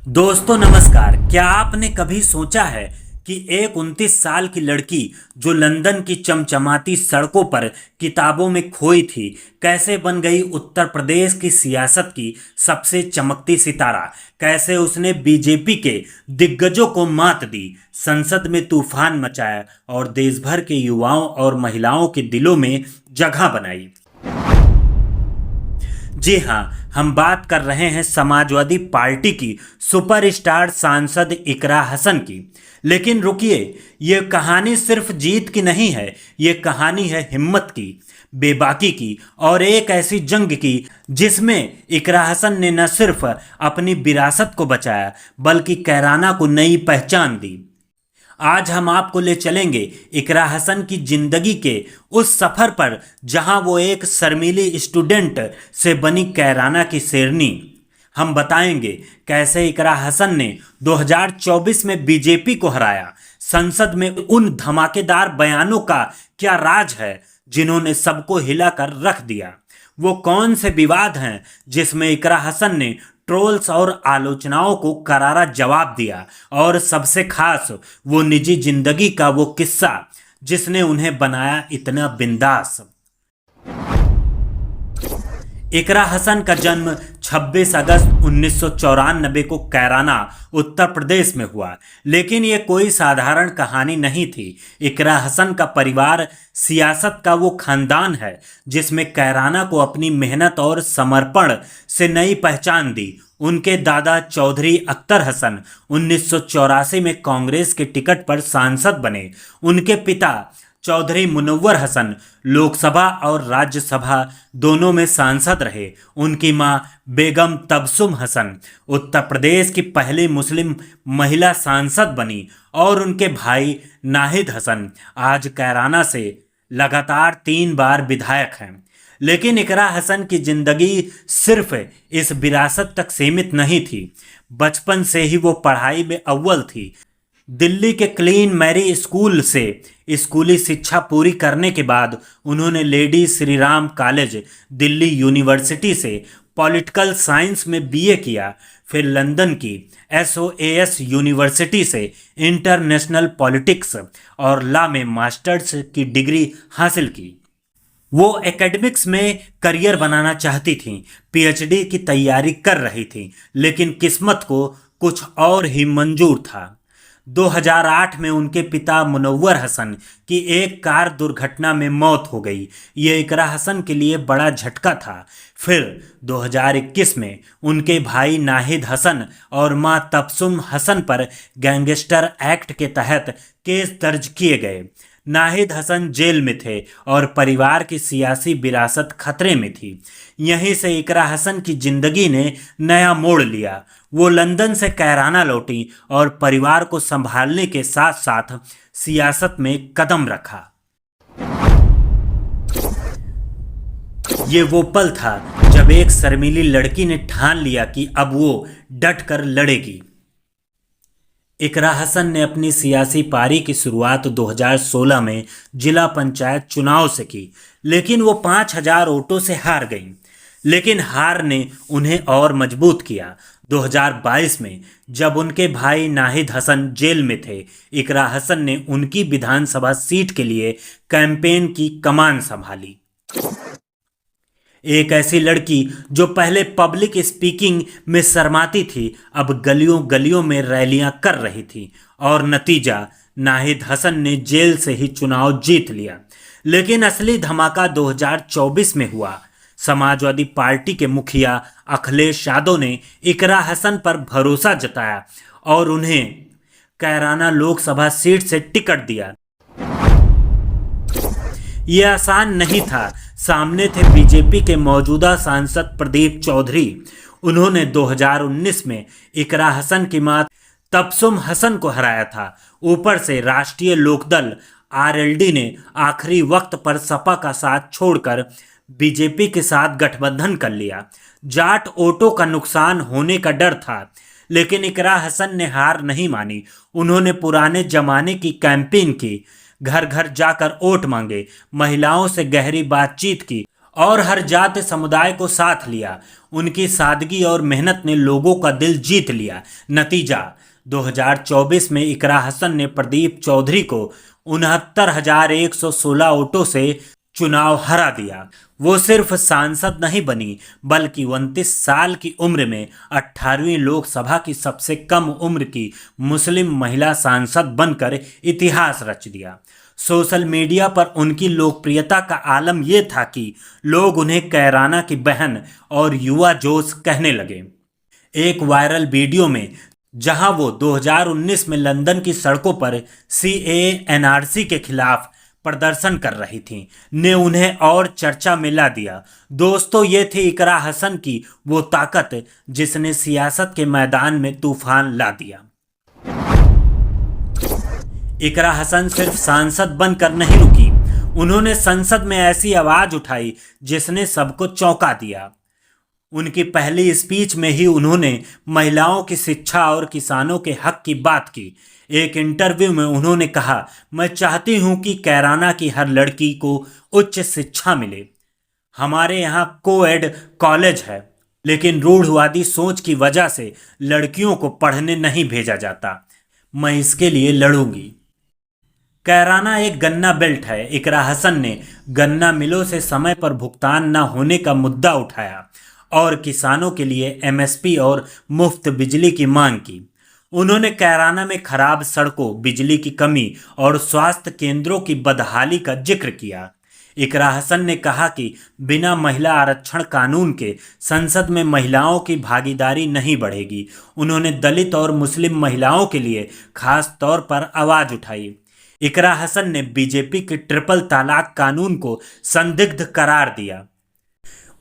दोस्तों नमस्कार। क्या आपने कभी सोचा है कि एक 29 साल की लड़की जो लंदन की चमचमाती सड़कों पर किताबों में खोई थी, कैसे बन गई उत्तर प्रदेश की सियासत की सबसे चमकती सितारा? कैसे उसने बीजेपी के दिग्गजों को मात दी, संसद में तूफान मचाया और देश भर के युवाओं और महिलाओं के दिलों में जगह बनाई? जी हाँ, हम बात कर रहे हैं समाजवादी पार्टी की सुपरस्टार सांसद इकरा हसन की। लेकिन रुकिए, ये कहानी सिर्फ जीत की नहीं है, ये कहानी है हिम्मत की, बेबाकी की और एक ऐसी जंग की जिसमें इकरा हसन ने न सिर्फ अपनी विरासत को बचाया बल्कि कैराना को नई पहचान दी। आज हम आपको ले चलेंगे इकरा हसन की जिंदगी के उस सफर पर जहां वो एक शर्मीली स्टूडेंट से बनी कैराना की शेरनी। हम बताएंगे कैसे इकरा हसन ने 2024 में बीजेपी को हराया, संसद में उन धमाकेदार बयानों का क्या राज है जिन्होंने सबको हिलाकर रख दिया, वो कौन से विवाद हैं जिसमें इकरा हसन ने ट्रोल्स और आलोचनाओं को करारा जवाब दिया, और सबसे खास वो निजी जिंदगी का वो किस्सा जिसने उन्हें बनाया इतना बिंदास। इकरा हसन का जन्म 26 अगस्त 1994 को कैराना उत्तर प्रदेश में हुआ। लेकिन ये कोई साधारण कहानी नहीं थी। इकरा हसन का परिवार सियासत का वो खानदान है जिसमें कैराना को अपनी मेहनत और समर्पण से नई पहचान दी। उनके दादा चौधरी अख्तर हसन 1984 में कांग्रेस के टिकट पर सांसद बने। उनके पिता चौधरी मुनव्वर हसन लोकसभा और राज्यसभा दोनों में सांसद रहे। उनकी मां बेगम तबसुम हसन उत्तर प्रदेश की पहली मुस्लिम महिला सांसद बनी और उनके भाई नाहिद हसन आज कैराना से लगातार 3 बार विधायक हैं। लेकिन इकरा हसन की जिंदगी सिर्फ इस विरासत तक सीमित नहीं थी। बचपन से ही वो पढ़ाई में अव्वल थी। दिल्ली के क्लीन मैरी स्कूल से स्कूली शिक्षा पूरी करने के बाद उन्होंने lady Shri Ram college Delhi university से पॉलिटिकल साइंस में बीए किया। फिर लंदन की SOAS यूनिवर्सिटी से इंटरनेशनल पॉलिटिक्स और लॉ में मास्टर्स की डिग्री हासिल की। वो एकेडमिक्स में करियर बनाना चाहती थीं, PhD की तैयारी कर रही थीं, लेकिन किस्मत को कुछ और ही मंजूर था। 2008 में उनके पिता मुनव्वर हसन की एक कार दुर्घटना में मौत हो गई। ये इकरा हसन के लिए बड़ा झटका था। फिर 2021 में उनके भाई नाहिद हसन और मां तबसुम हसन पर गैंगस्टर एक्ट के तहत केस दर्ज किए गए। नाहिद हसन जेल में थे और परिवार की सियासी विरासत खतरे में थी। यहीं से इकरा हसन की जिंदगी ने नया मोड़ लिया। वो लंदन से कैराना लौटी और परिवार को संभालने के साथ साथ सियासत में कदम रखा। ये वो पल था जब एक शर्मीली लड़की ने ठान लिया कि अब वो डट कर लड़ेगी। इकरा हसन ने अपनी सियासी पारी की शुरुआत 2016 में जिला पंचायत चुनाव से की, लेकिन वो 5000 वोटों से हार गईं। लेकिन हार ने उन्हें और मजबूत किया। 2022 में जब उनके भाई नाहिद हसन जेल में थे, इकरा हसन ने उनकी विधानसभा सीट के लिए कैंपेन की कमान संभाली। एक ऐसी लड़की जो पहले पब्लिक स्पीकिंग में शर्माती थी, अब गलियों गलियों में रैलियां कर रही थी, और नतीजा नाहिद हसन ने जेल से ही चुनाव जीत लिया। लेकिन असली धमाका 2024 में हुआ। समाजवादी पार्टी के मुखिया अखिलेश यादव ने इकरा हसन पर भरोसा जताया और उन्हें कैराना लोकसभा सीट से टिकट दिया। यह आसान नहीं था। सामने थे बीजेपी के मौजूदा सांसद प्रदीप चौधरी। उन्होंने 2019 में इकरा हसन की मां तबसुम हसन को हराया था। ऊपर से राष्ट्रीय लोकदल RLD ने आखिरी वक्त पर सपा का साथ छोड़कर बीजेपी के साथ गठबंधन कर लिया। जाट वोटों का नुकसान होने का डर था, लेकिन इकरा हसन ने हार नहीं मानी। उन्होंने पुराने जमाने की कैंपेन की, घर घर जाकर वोट मांगे, महिलाओं से गहरी बातचीत की और हर जाति समुदाय को साथ लिया। उनकी सादगी और मेहनत ने लोगों का दिल जीत लिया। नतीजा 2024 में इकरा हसन ने प्रदीप चौधरी को 69,116 वोटों से चुनाव हरा दिया। वो सिर्फ सांसद नहीं बनी बल्कि 29 साल की उम्र में 18वीं लोकसभा की सबसे कम उम्र की मुस्लिम महिला सांसद बनकर इतिहास रच दिया। सोशल मीडिया पर उनकी लोकप्रियता का आलम यह था कि लोग उन्हें कैराना की बहन और युवा जोश कहने लगे। एक वायरल वीडियो में जहां वो 2019 में लंदन की सड़कों पर CAA NRC के खिलाफ प्रदर्शन कर रही थी ने उन्हें और चर्चा में ला दिया। दोस्तों, ये थी इकरा हसन की वो ताकत जिसने सियासत के मैदान में तूफान ला दिया। इकरा हसन सिर्फ सांसद बनकर नहीं रुकी, उन्होंने संसद में ऐसी आवाज उठाई जिसने सबको चौंका दिया। उनकी पहली स्पीच में ही उन्होंने महिलाओं की शिक्षा और किसानों के हक की बात की। एक इंटरव्यू में उन्होंने कहा, मैं चाहती हूं कि कैराना की हर लड़की को उच्च शिक्षा मिले। हमारे यहाँ कोएड कॉलेज है, लेकिन रूढ़वादी सोच की वजह से लड़कियों को पढ़ने नहीं भेजा जाता। मैं इसके लिए लड़ूंगी। कैराना एक गन्ना बेल्ट है। इकरा हसन ने गन्ना मिलों से समय पर भुगतान न होने का मुद्दा उठाया और किसानों के लिए MSP और मुफ्त बिजली की मांग की। उन्होंने कैराना में खराब सड़कों, बिजली की कमी और स्वास्थ्य केंद्रों की बदहाली का जिक्र किया। इकरा हसन ने कहा कि बिना महिला आरक्षण कानून के संसद में महिलाओं की भागीदारी नहीं बढ़ेगी। उन्होंने दलित और मुस्लिम महिलाओं के लिए खास तौर पर आवाज उठाई। इकरा हसन ने बीजेपी के ट्रिपल तलाक कानून को संदिग्ध करार दिया।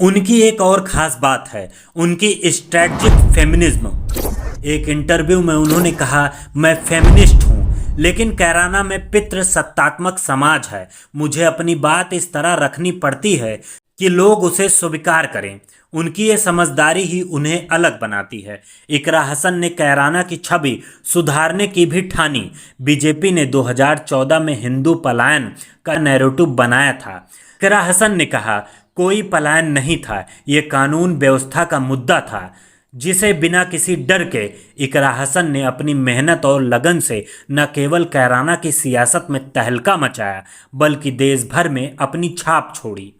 उनकी एक और खास बात है उनकी स्ट्रेटजिक फेमिनिज्म। एक इंटरव्यू में उन्होंने कहा, मैं फेमिनिस्ट हूँ, लेकिन कैराना में पितृसत्तात्मक समाज है। मुझे अपनी बात इस तरह रखनी पड़ती है कि लोग उसे स्वीकार करें। उनकी ये समझदारी ही उन्हें अलग बनाती है। इकरा हसन ने कैराना की छवि सुधारने की भी ठानी। बीजेपी ने 2014 में हिंदू पलायन का नैरेटिव बनाया था। इकरा हसन ने कहा, कोई पलायन नहीं था, ये कानून व्यवस्था का मुद्दा था जिसे बिना किसी डर के इकरा हसन ने अपनी मेहनत और लगन से न केवल कैराना की सियासत में तहलका मचाया बल्कि देश भर में अपनी छाप छोड़ी।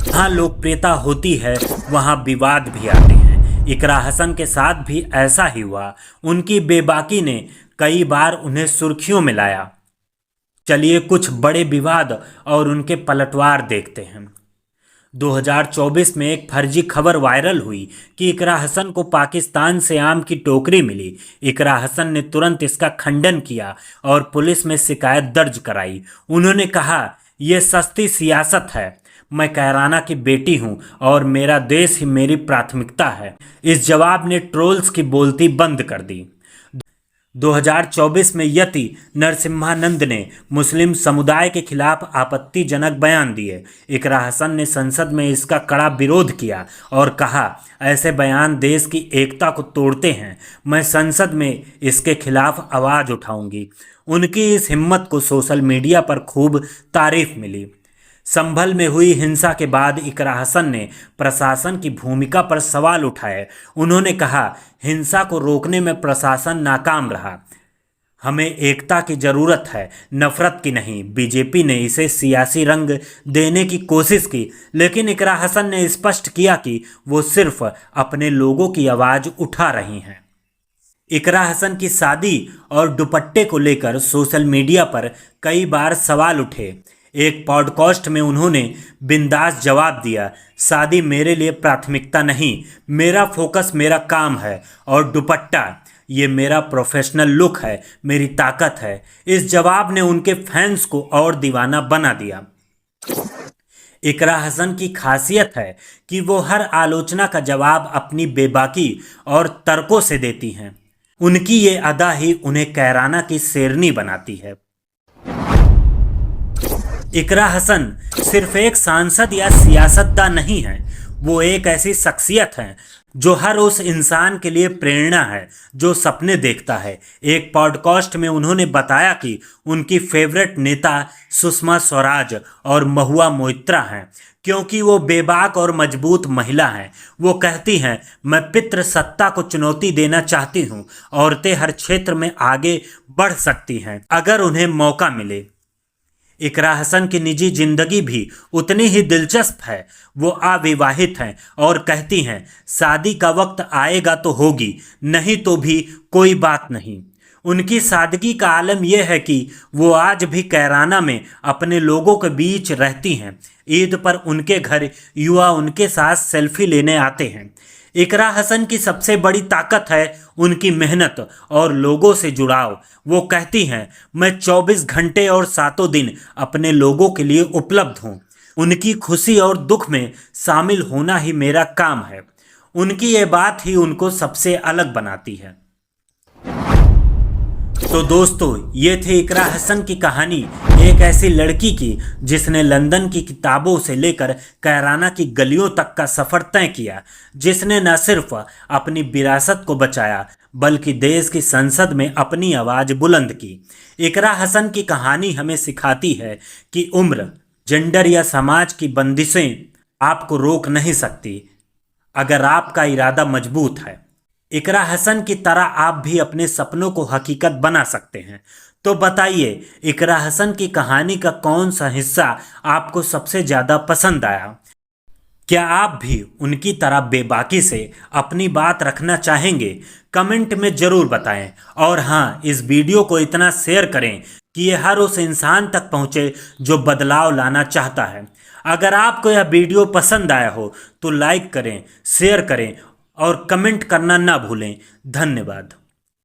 जहाँ लोकप्रियता होती है वहाँ विवाद भी आते हैं। इकरा हसन के साथ भी ऐसा ही हुआ। उनकी बेबाकी ने कई बार उन्हें सुर्खियों में लाया। चलिए कुछ बड़े विवाद और उनके पलटवार देखते हैं। 2024 में एक फर्जी खबर वायरल हुई कि इकरा हसन को पाकिस्तान से आम की टोकरी मिली। इकरा हसन ने तुरंत इसका खंडन किया और पुलिस में शिकायत दर्ज कराई। उन्होंने कहा, यह सस्ती सियासत है। मैं कैराना की बेटी हूं और मेरा देश ही मेरी प्राथमिकता है। इस जवाब ने ट्रोल्स की बोलती बंद कर दी। 2024 में यति नरसिम्हानंद ने मुस्लिम समुदाय के खिलाफ आपत्तिजनक बयान दिए। इकरा हसन ने संसद में इसका कड़ा विरोध किया और कहा, ऐसे बयान देश की एकता को तोड़ते हैं। मैं संसद में इसके खिलाफ आवाज़ उठाऊंगी। उनकी इस हिम्मत को सोशल मीडिया पर खूब तारीफ मिली। संभल में हुई हिंसा के बाद इकरा हसन ने प्रशासन की भूमिका पर सवाल उठाए। उन्होंने कहा, हिंसा को रोकने में प्रशासन नाकाम रहा। हमें एकता की जरूरत है, नफरत की नहीं। बीजेपी ने इसे सियासी रंग देने की कोशिश की, लेकिन इकरा हसन ने स्पष्ट किया कि वो सिर्फ अपने लोगों की आवाज़ उठा रही हैं। इकरा हसन की शादी और दुपट्टे को लेकर सोशल मीडिया पर कई बार सवाल उठे। एक पॉडकास्ट में उन्होंने बिंदास जवाब दिया, शादी मेरे लिए प्राथमिकता नहीं, मेरा फोकस मेरा काम है और दुपट्टा ये मेरा प्रोफेशनल लुक है, मेरी ताकत है। इस जवाब ने उनके फैंस को और दीवाना बना दिया। इकरा हसन की खासियत है कि वो हर आलोचना का जवाब अपनी बेबाकी और तर्कों से देती हैं। उनकी ये अदा ही उन्हें कैराना की शेरनी बनाती है। इकरा हसन सिर्फ एक सांसद या सियासतदान नहीं है, वो एक ऐसी शख्सियत है जो हर उस इंसान के लिए प्रेरणा है जो सपने देखता है। एक पॉडकास्ट में उन्होंने बताया कि उनकी फेवरेट नेता सुषमा स्वराज और महुआ मोइत्रा हैं क्योंकि वो बेबाक और मजबूत महिला हैं। वो कहती हैं, मैं पितृसत्ता को चुनौती देना चाहती हूँ। औरतें हर क्षेत्र में आगे बढ़ सकती हैं अगर उन्हें मौका मिले। इकरा हसन की निजी जिंदगी भी उतनी ही दिलचस्प है। वो अविवाहित हैं और कहती हैं, शादी का वक्त आएगा तो होगी, नहीं तो भी कोई बात नहीं। उनकी सादगी का आलम यह है कि वो आज भी कैराना में अपने लोगों के बीच रहती हैं। ईद पर उनके घर युवा उनके साथ सेल्फी लेने आते हैं। इकरा हसन की सबसे बड़ी ताकत है उनकी मेहनत और लोगों से जुड़ाव। वो कहती हैं, मैं 24 घंटे और सातों दिन अपने लोगों के लिए उपलब्ध हूँ। उनकी खुशी और दुख में शामिल होना ही मेरा काम है। उनकी ये बात ही उनको सबसे अलग बनाती है। तो दोस्तों, ये थे इकरा हसन की कहानी, एक ऐसी लड़की की जिसने लंदन की किताबों से लेकर कैराना की गलियों तक का सफ़र तय किया, जिसने न सिर्फ अपनी विरासत को बचाया बल्कि देश की संसद में अपनी आवाज़ बुलंद की। इकरा हसन की कहानी हमें सिखाती है कि उम्र, जेंडर या समाज की बंदिशें आपको रोक नहीं सकती अगर आपका इरादा मजबूत है। इकरा हसन की तरह आप भी अपने सपनों को हकीकत बना सकते हैं। तो बताइए, इकरा हसन की कहानी का कौन सा हिस्सा आपको सबसे ज़्यादा पसंद आया? क्या आप भी उनकी तरह बेबाकी से अपनी बात रखना चाहेंगे? कमेंट में ज़रूर बताएं। और हाँ, इस वीडियो को इतना शेयर करें कि ये हर उस इंसान तक पहुँचे जो बदलाव लाना चाहता है। अगर आपको यह वीडियो पसंद आया हो तो लाइक करें, शेयर करें और कमेंट करना ना भूलें। धन्यवाद।